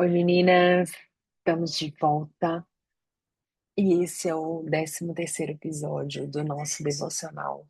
Oi, meninas, estamos de volta e esse é o 13º episódio do nosso devocional,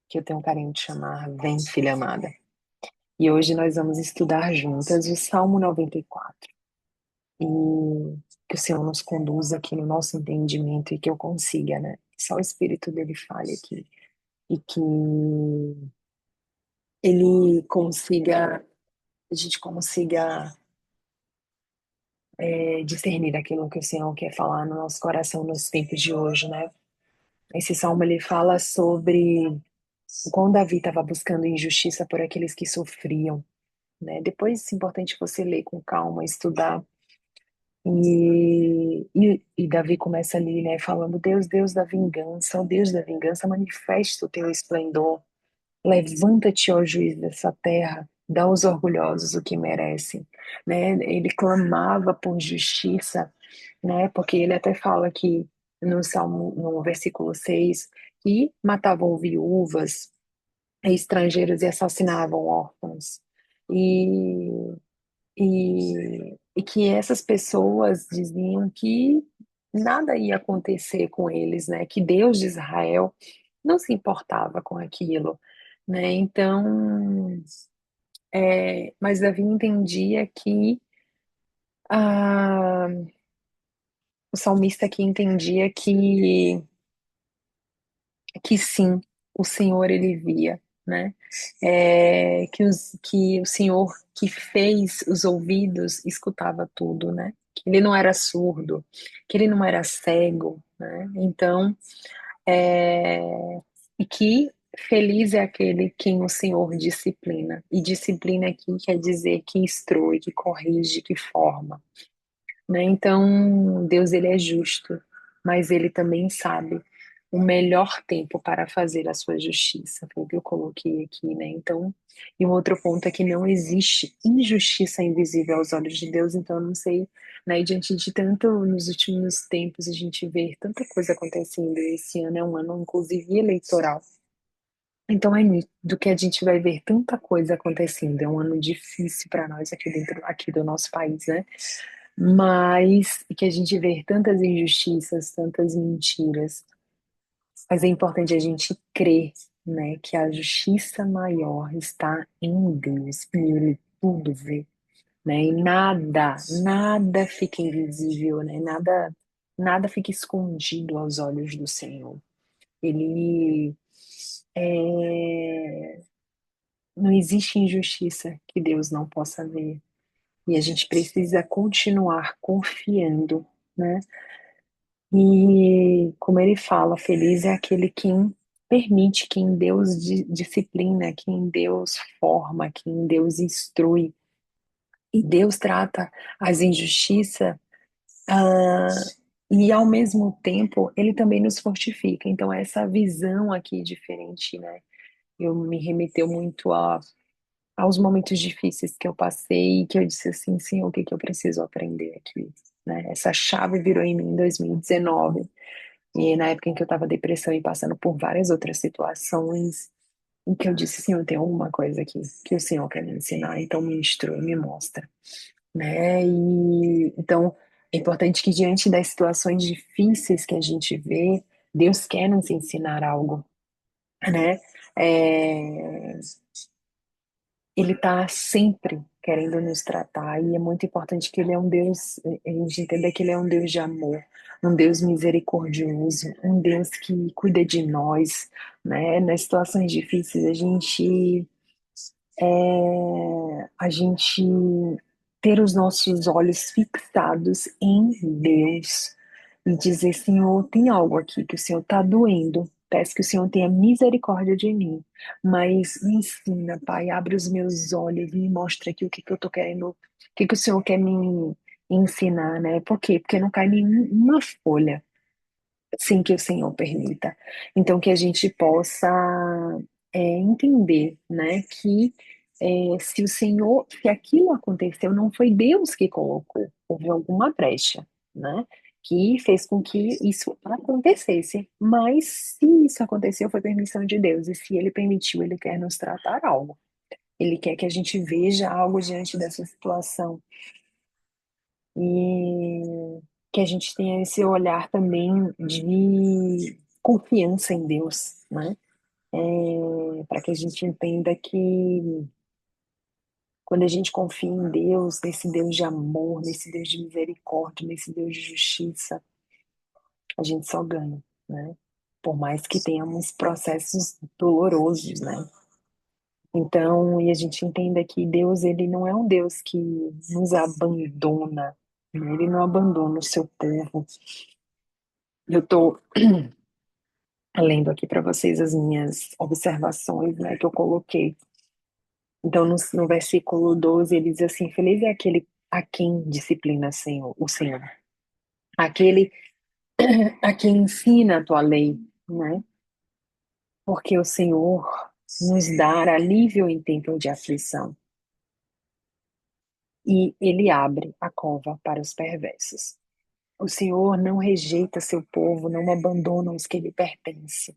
que eu tenho um carinho de chamar Vem, Filha Amada. E hoje nós vamos estudar juntas o Salmo 94 e que o Senhor nos conduza aqui no nosso entendimento e que eu consiga, né? Que só o Espírito dele fale aqui e que ele consiga, a gente consiga discernir aquilo que o Senhor quer falar no nosso coração nos tempos de hoje, né? Esse salmo ele fala sobre o quão Davi estava buscando injustiça por aqueles que sofriam, né? Depois é importante você ler com calma, estudar. E Davi começa ali, né, falando: Deus, Deus da vingança, ó Deus da vingança, manifesta o teu esplendor. Levanta-te, ó juiz dessa terra, dá aos orgulhosos o que merecem, né? Ele clamava por justiça, né? Porque ele até fala que no Salmo, no versículo 6, que matavam viúvas, estrangeiros e assassinavam órfãos. E, e que essas pessoas diziam que nada ia acontecer com eles, né? Que Deus de Israel não se importava com aquilo, né? Então, mas Davi entendia que ah, o salmista aqui entendia que sim, o Senhor ele via, né? Que o Senhor que fez os ouvidos escutava tudo, né? Que ele não era surdo, que ele não era cego, né? Então, e que feliz é aquele quem o Senhor disciplina. E disciplina aqui quer dizer que instrui, que corrige, que forma, né? Então, Deus ele é justo, mas ele também sabe o melhor tempo para fazer a sua justiça. Foi o que eu coloquei aqui, né? Então, e um outro ponto é que não existe injustiça invisível aos olhos de Deus, então eu não sei, né? E diante de tanto, nos últimos tempos, a gente vê tanta coisa acontecendo. Esse ano é um ano, inclusive, eleitoral. Então é nítido que a gente vai ver tanta coisa acontecendo. É um ano difícil para nós aqui dentro, aqui do nosso país, né? Mas que a gente vê tantas injustiças, tantas mentiras. Mas é importante a gente crer, né, que a justiça maior está em Deus e Ele tudo vê, né? E nada fica invisível, né? Nada fica escondido aos olhos do Senhor. Ele não existe injustiça que Deus não possa ver. E a gente precisa continuar confiando, né? E como ele fala, feliz é aquele que permite, que em Deus disciplina, que em Deus forma, que em Deus instrui. E Deus trata as injustiças, ah, e ao mesmo tempo ele também nos fortifica. Então essa visão aqui diferente, né? Eu me remeteu muito aos momentos difíceis que eu passei e que eu disse assim, Senhor, o que que eu preciso aprender aqui, né? Essa chave virou em mim em 2019 e na época em que eu estava depressão e passando por várias outras situações, em que eu disse, Senhor, tem alguma coisa aqui que o Senhor quer me ensinar, então me instrui, me mostra, né? E então é importante que diante das situações difíceis que a gente vê, Deus quer nos ensinar algo, né? É, ele está sempre querendo nos tratar e é muito importante que ele é um Deus, a gente entenda que ele é um Deus de amor, um Deus misericordioso, um Deus que cuida de nós, né? Nas situações difíceis a gente ter os nossos olhos fixados em Deus e dizer, Senhor, tem algo aqui que o Senhor está doendo. Peço que o Senhor tenha misericórdia de mim, mas me ensina, Pai, abre os meus olhos, me mostra aqui o que que eu tô querendo, o que que o Senhor quer me ensinar, né? Por quê? Porque não cai nenhuma folha sem que o Senhor permita. Então, que a gente possa entender, né, que se o Senhor, se aquilo aconteceu, não foi Deus que colocou, houve alguma brecha, né, que fez com que isso acontecesse. Mas se isso aconteceu, foi permissão de Deus, e se Ele permitiu, Ele quer nos tratar algo. Ele quer que a gente veja algo diante dessa situação. e que a gente tenha esse olhar também de confiança em Deus, né? Para que a gente entenda que quando a gente confia em Deus, nesse Deus de amor, nesse Deus de misericórdia, nesse Deus de justiça, a gente só ganha, né? Por mais que tenhamos processos dolorosos, né? Então, e a gente entenda que Deus, ele não é um Deus que nos abandona, né? Ele não abandona o seu povo. Eu estou lendo aqui para vocês as minhas observações, né, que eu coloquei. Então, no versículo 12, ele diz assim: Feliz é aquele a quem disciplina o Senhor, aquele a quem ensina a tua lei, né? Porque o Senhor nos dá alívio em tempo de aflição e ele abre a cova para os perversos. O Senhor não rejeita seu povo, não abandona os que lhe pertencem.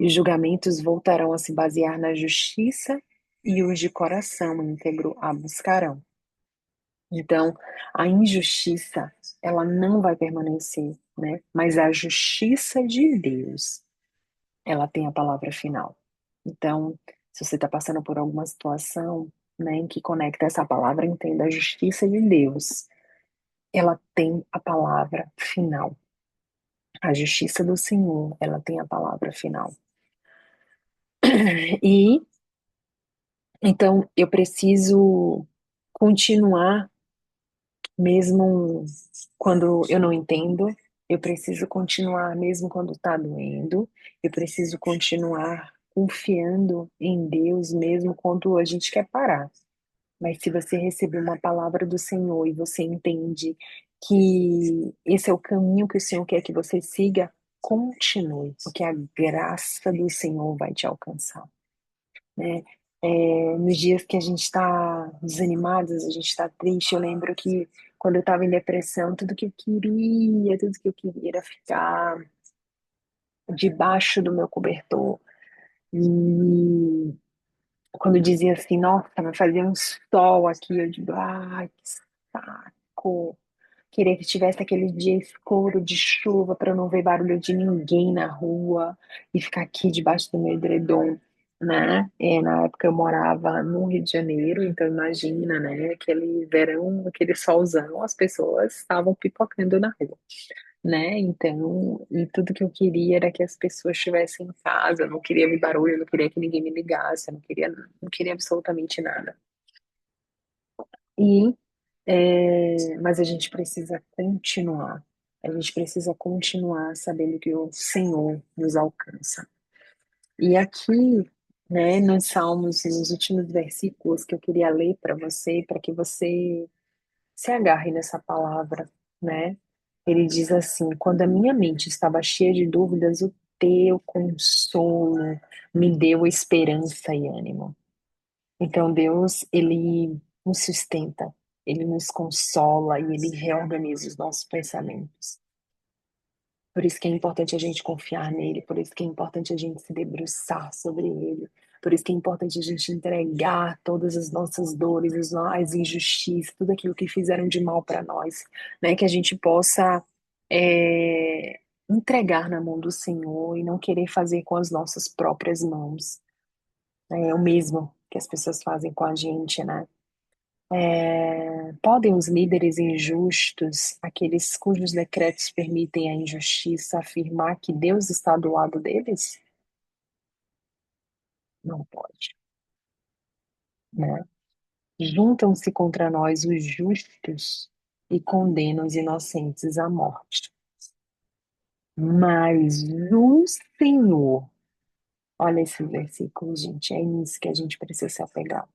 E os julgamentos voltarão a se basear na justiça e os de coração íntegro a buscarão. Então, a injustiça, ela não vai permanecer, né? Mas a justiça de Deus, ela tem a palavra final. Então, se você está passando por alguma situação, né, em que conecta essa palavra, entenda a justiça de Deus. Ela tem a palavra final. A justiça do Senhor, ela tem a palavra final. E então eu preciso continuar mesmo quando eu não entendo, eu preciso continuar mesmo quando está doendo, eu preciso continuar confiando em Deus mesmo quando a gente quer parar. Mas se você receber uma palavra do Senhor e você entende que esse é o caminho que o Senhor quer que você siga, continue, porque a graça do Senhor vai te alcançar, né? Nos dias que a gente está desanimados, a gente está triste, eu lembro que quando eu estava em depressão, tudo que eu queria era ficar debaixo do meu cobertor. E quando dizia assim, nossa, vai fazer um sol aqui, eu digo, ai, que saco. Queria que tivesse aquele dia escuro de chuva para eu não ver barulho de ninguém na rua e ficar aqui debaixo do meu edredom, né? Na época eu morava no Rio de Janeiro, então imagina, né? Aquele verão, aquele solzão, as pessoas estavam pipocando na rua, né? Então, e tudo que eu queria era que as pessoas estivessem em casa, eu não queria ver barulho, eu não queria que ninguém me ligasse, eu não queria absolutamente nada. E mas a gente precisa continuar. A gente precisa continuar sabendo que o Senhor nos alcança. E aqui, né, nos Salmos, nos últimos versículos que eu queria ler para que você se agarre nessa palavra, né? Ele diz assim: Quando a minha mente estava cheia de dúvidas, o teu consolo me deu esperança e ânimo. Então Deus, ele nos sustenta, ele nos consola e ele reorganiza os nossos pensamentos. Por isso que é importante a gente confiar nele, por isso que é importante a gente se debruçar sobre ele, por isso que é importante a gente entregar todas as nossas dores, as injustiças, tudo aquilo que fizeram de mal para nós, né? Que a gente possa entregar na mão do Senhor e não querer fazer com as nossas próprias mãos. É o mesmo que as pessoas fazem com a gente, né? Podem os líderes injustos, aqueles cujos decretos permitem a injustiça, afirmar que Deus está do lado deles? Não pode, né? Juntam-se contra nós os justos e condenam os inocentes à morte. Mas o Senhor, olha esse versículo, gente, é nisso que a gente precisa se apegar.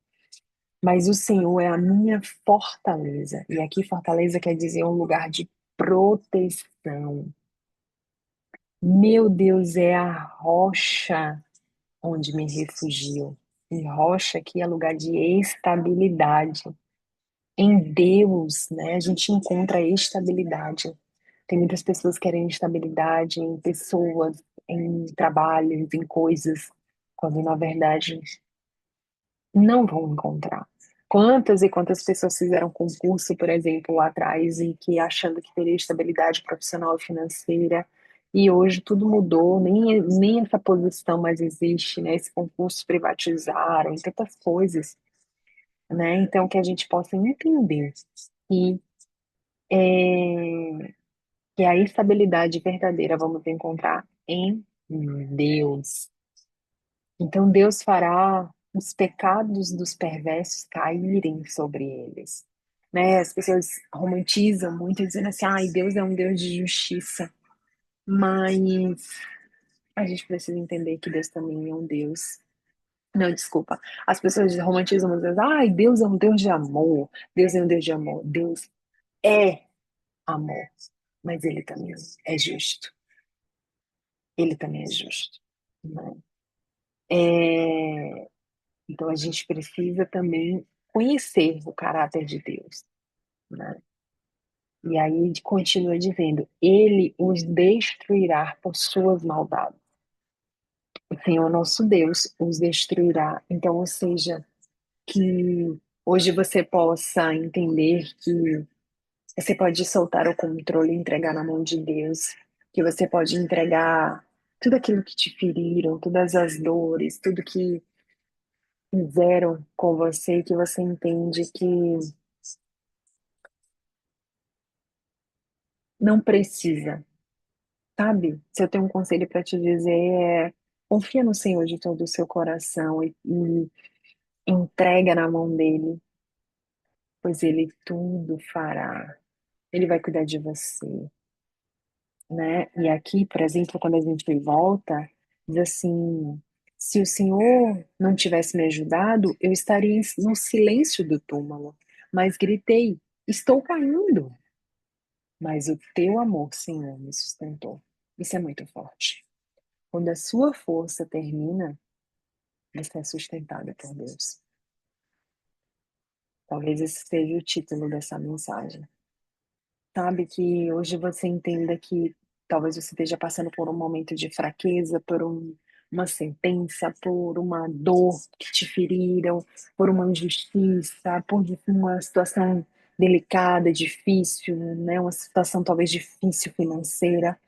Mas o Senhor é a minha fortaleza. E aqui, fortaleza quer dizer um lugar de proteção. Meu Deus é a rocha onde me refugio. E rocha aqui é lugar de estabilidade. Em Deus, né, a gente encontra estabilidade. Tem muitas pessoas que querem estabilidade em pessoas, em trabalhos, em coisas, quando na verdade não vão encontrar. Quantas e quantas pessoas fizeram concurso, por exemplo, lá atrás, e que achando que teria estabilidade profissional e financeira, e hoje tudo mudou, nem essa posição mais existe, né? Esse concurso privatizaram, e tantas coisas, né? Então, que a gente possa entender que, é, que a estabilidade verdadeira vamos encontrar em Deus. Então, Deus fará os pecados dos perversos caírem sobre eles. Né? As pessoas romantizam muito, dizendo assim: ai, Deus é um Deus de justiça. Mas a gente precisa entender que Deus também é um Deus. Não, desculpa. As pessoas romantizam muitas vezes: ai, Deus é um Deus de amor. Deus é um Deus de amor. Deus é amor. Mas ele também é justo. Ele também é justo. Né? É, Então a gente precisa também conhecer o caráter de Deus, né? E aí continua dizendo: Ele os destruirá por suas maldades. O Senhor nosso Deus os destruirá. Então, ou seja, que hoje você possa entender que você pode soltar o controle e entregar na mão de Deus, que você pode entregar tudo aquilo que te feriram, todas as dores, tudo que fizeram com você, que você entende que não precisa, sabe? Se eu tenho um conselho para te dizer é confia no Senhor de todo o seu coração e entrega na mão dele, pois ele tudo fará. Ele vai cuidar de você, né? E aqui, por exemplo, quando a gente volta, diz assim: se o Senhor não tivesse me ajudado, eu estaria no silêncio do túmulo, mas gritei: estou caindo. Mas o teu amor, Senhor, me sustentou. Isso é muito forte. Quando a sua força termina, você é sustentada por Deus. Talvez esse seja o título dessa mensagem. Sabe, que hoje você entenda que talvez você esteja passando por um momento de fraqueza, uma sentença, por uma dor que te feriram, por uma injustiça, por uma situação delicada, difícil, né? Uma situação talvez difícil financeira,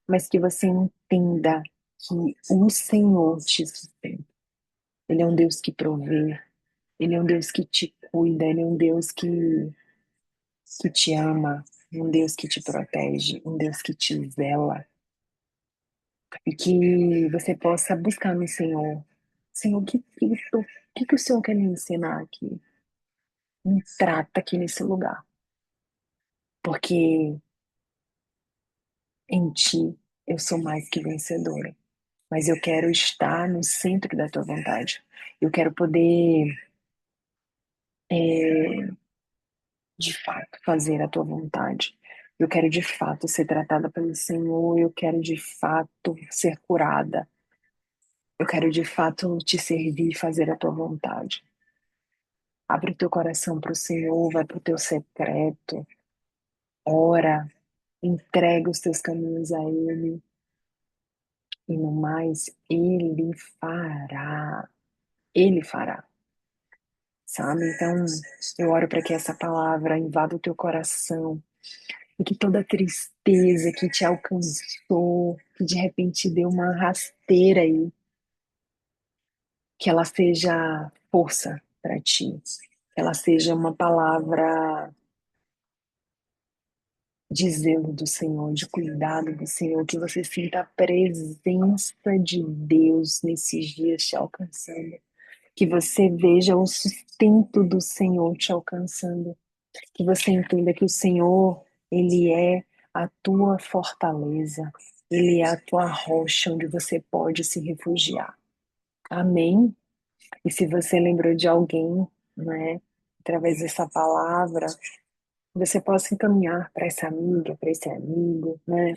mas que você entenda que o Senhor te sustenta. Ele é um Deus que provê, Ele é um Deus que te cuida, Ele é um Deus que te ama, um Deus que te protege, um Deus que te zela. E que você possa buscar no Senhor. Senhor, o que o Senhor quer me ensinar aqui? Me trata aqui nesse lugar. Porque em Ti eu sou mais que vencedora. Mas eu quero estar no centro da Tua vontade. Eu quero poder, de fato, fazer a Tua vontade. Eu quero de fato ser tratada pelo Senhor. Eu quero de fato ser curada. Eu quero de fato te servir e fazer a tua vontade. Abre o teu coração para o Senhor, vai para o teu secreto, ora, entrega os teus caminhos a Ele e no mais, Ele fará. Ele fará, sabe? Então, eu oro para que essa palavra invada o teu coração e que toda tristeza que te alcançou, que de repente deu uma rasteira aí, que ela seja força para ti, que ela seja uma palavra de zelo do Senhor, de cuidado do Senhor, que você sinta a presença de Deus nesses dias te alcançando, que você veja o sustento do Senhor te alcançando, que você entenda que o Senhor, Ele é a tua fortaleza, Ele é a tua rocha onde você pode se refugiar. Amém? E se você lembrou de alguém, né, através dessa palavra, você possa encaminhar para essa amiga, para esse amigo, né,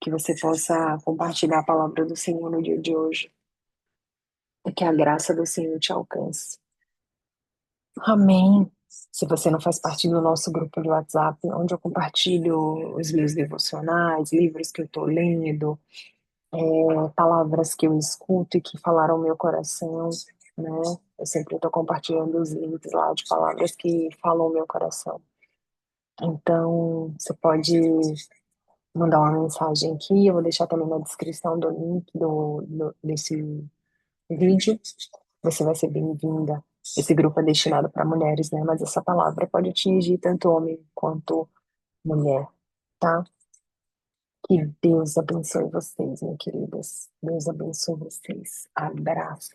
que você possa compartilhar a palavra do Senhor no dia de hoje, e que a graça do Senhor te alcance. Amém. Se você não faz parte do nosso grupo de WhatsApp, onde eu compartilho os meus devocionais, livros que eu estou lendo, palavras que eu escuto e que falaram ao meu coração, né? Eu sempre estou compartilhando os links lá de palavras que falam o meu coração. Então, você pode mandar uma mensagem aqui, eu vou deixar também na descrição do link desse vídeo. Você vai ser bem-vinda. Esse grupo é destinado para mulheres, né? Mas essa palavra pode atingir tanto homem quanto mulher, tá? Que Deus abençoe vocês, minhas queridas. Deus abençoe vocês. Abraço.